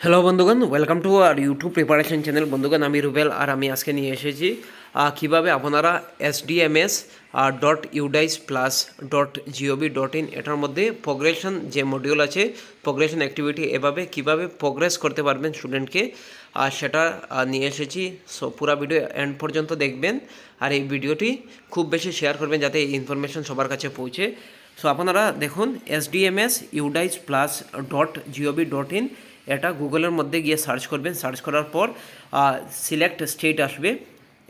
Hello বন্ধুগণ, welcome to our YouTube preparation channel. বন্ধুগণ, আমি রুবেল আর আমি আজকে নিয়ে এসেছি কীভাবে আপনারা এসডিএমএস .udais+.gov.in এটার মধ্যে প্রোগ্রেশন যে মডিউল আছে, প্রোগ্রেশন অ্যাক্টিভিটি, এভাবে কীভাবে প্রোগ্রেস করতে পারবেন স্টুডেন্টকে, সেটা নিয়ে এসেছি। সো পুরো ভিডিও এন্ড পর্যন্ত দেখবেন আর এই ভিডিওটি খুব বেশি শেয়ার করবেন যাতে এই ইনফরমেশন সবার কাছে পৌঁছে। সো আপনারা দেখুন, SDMS.udais+.gov.in এটা গুগলের মধ্যে গিয়ে সার্চ করবেন। সার্চ করার পর সিলেক্ট স্টেট আসবে,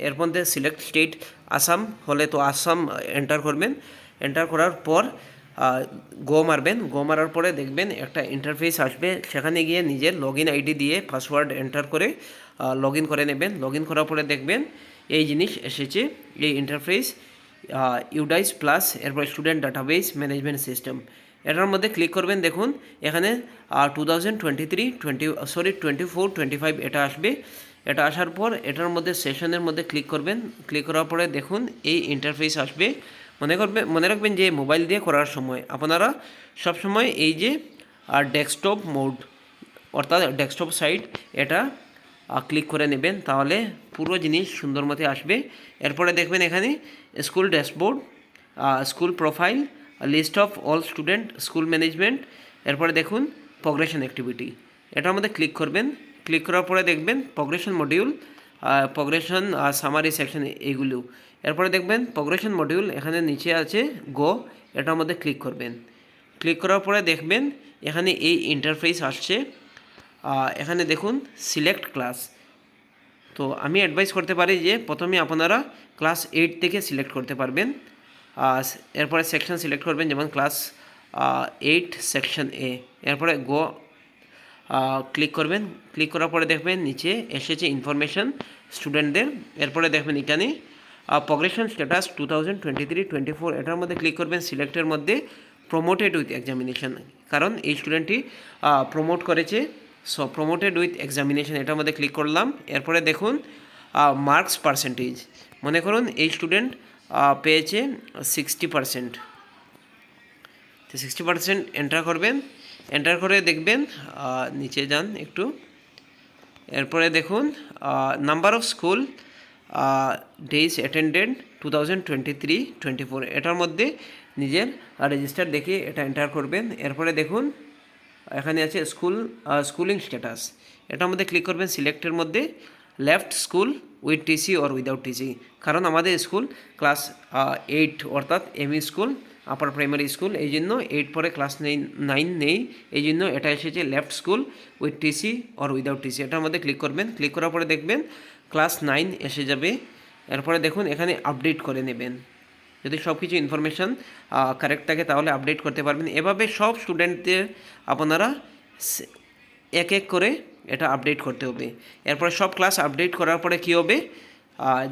এর মধ্যে সিলেক্ট স্টেট আসাম হলে তো আসাম এন্টার করবেন। এন্টার করার পর গো মারবেন। গো মারার পরে দেখবেন একটা ইন্টারফেস আসবে, সেখানে গিয়ে নিজের লগইন আইডি দিয়ে পাসওয়ার্ড এন্টার করে লগইন করে নেবেন। লগইন করার পরে দেখবেন এই জিনিস এসেছে, এই ইন্টারফেস ইউডাইস প্লাস, এরপর স্টুডেন্ট ডাটাবেস ম্যানেজমেন্ট সিস্টেম, এটার মধ্যে ক্লিক করবেন। দেখুন এখানে 2023-24-25 এটা আসবে। এটা আসার পর এটার মধ্যে সেশনের মধ্যে ক্লিক করবেন। ক্লিক করার পরে দেখুন এই ইন্টারফেস আসবে। মনে রাখবেন যে মোবাইল দিয়ে করার সময় আপনারা সবসময় এই যে ডেস্কটপ মোড অর্থাৎ ডেস্কটপ সাইট এটা ক্লিক করে নেবেন, তাহলে পুরো জিনিস সুন্দর মতো আসবে। এরপরে দেখবেন এখানে school dashboard, school profile, list of all student, school management, এরপরে দেখুন প্রোগ্রেশন অ্যাক্টিভিটি, এটার মধ্যে ক্লিক করবেন। ক্লিক করার পরে দেখবেন progression module, progression summary section এইগুলো। এরপরে দেখবেন প্রোগ্রেশন মডিউল, এখানে নিচে আছে গো, এটার মধ্যে ক্লিক করবেন। ক্লিক করার পরে দেখবেন এখানে এই ইন্টারফেস আসছে। এখানে দেখুন সিলেক্ট ক্লাস। তো আমি অ্যাডভাইস করতে পারি যে প্রথমে আপনারা ক্লাস 8 থেকে সিলেক্ট করতে পারবেন। এরপরে সেকশন সিলেক্ট করবেন, যেমন ক্লাস 8 সেকশন এ। এরপরে গো ক্লিক করবেন। ক্লিক করার পরে দেখবেন নিচে এসেছে ইনফরমেশন স্টুডেন্টদের। এরপরে দেখবেন এখানে প্রোগ্রেশন স্ট্যাটাস 2023-24, এটার মধ্যে ক্লিক করবেন। সিলেক্টের মধ্যে প্রমোটেড উইথ এক্সামিনেশন, কারণ এই স্টুডেন্টটি প্রমোট করেছে। সো প্রমোটেড উইথ এক্সামিনেশন, এটার মধ্যে ক্লিক করলাম। এরপরে দেখুন মার্কস পার্সেন্টেজ, মনে করুন এই স্টুডেন্ট পেয়েছে 60%, তো 60% এন্টার করবেন। এন্টার করে দেখবেন নিচে যান একটু। এরপরে দেখুন number of school days attended 2023-24, এটার মধ্যে নিজের রেজিস্টার দেখে এটা এন্টার করবেন। এরপরে দেখুন এখানে আছে স্কুলিং স্ট্যাটাস, এটার মধ্যে ক্লিক করবেন। সিলেক্টের মধ্যে left school with TC or without TC, কারণ আমাদের স্কুল ক্লাস 8 অর্থাৎ ME school, upper primary school, এই জন্য 8 পরে ক্লাস 9 নেই, এই জন্য এটা এসেছে left school with TC or without TC, এটার মধ্যে ক্লিক করবেন। ক্লিক করার পরে দেখবেন ক্লাস 9 এসে যাবে। এরপরে দেখুন এখানে আপডেট করে নেবেন, যদি সব কিছু ইনফরমেশান কারেক্ট থাকে তাহলে আপডেট করতে পারবেন। এভাবে সব স্টুডেন্টদের আপনারা এক এক করে এটা আপডেট করতে হবে। এরপরে সব ক্লাস আপডেট করার পরে কী হবে,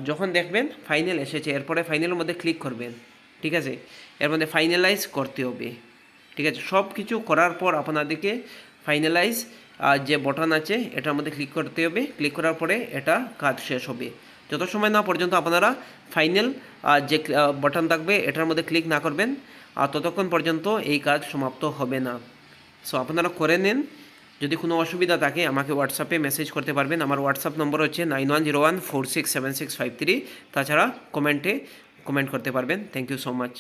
যখন দেখবেন ফাইনাল এসেছে, এরপরে ফাইনালের মধ্যে ক্লিক করবেন। ঠিক আছে, এর মধ্যে ফাইনালাইজ করতে হবে। ঠিক আছে, সব কিছু করার পর আপনাদেরকে ফাইনালাইজ যে বটন আছে এটার মধ্যে ক্লিক করতে হবে। ক্লিক করার পরে এটা কাজ শেষ হবে। যত সময় না পর্যন্ত আপনারা ফাইনাল যে বটন থাকবে এটার মধ্যে ক্লিক না করবেন, ততক্ষণ পর্যন্ত এই কাজ সমাপ্ত হবে না। সো আপনারা করে নেন। যদি কোনো অসুবিধা থাকে আমাকে হোয়াটসঅ্যাপে মেসেজ করতে পারবেন। আমার হোয়াটসঅ্যাপ নম্বর হচ্ছে 9101467653। তাছাড়া কমেন্ট করতে পারবেন। Thank you so much.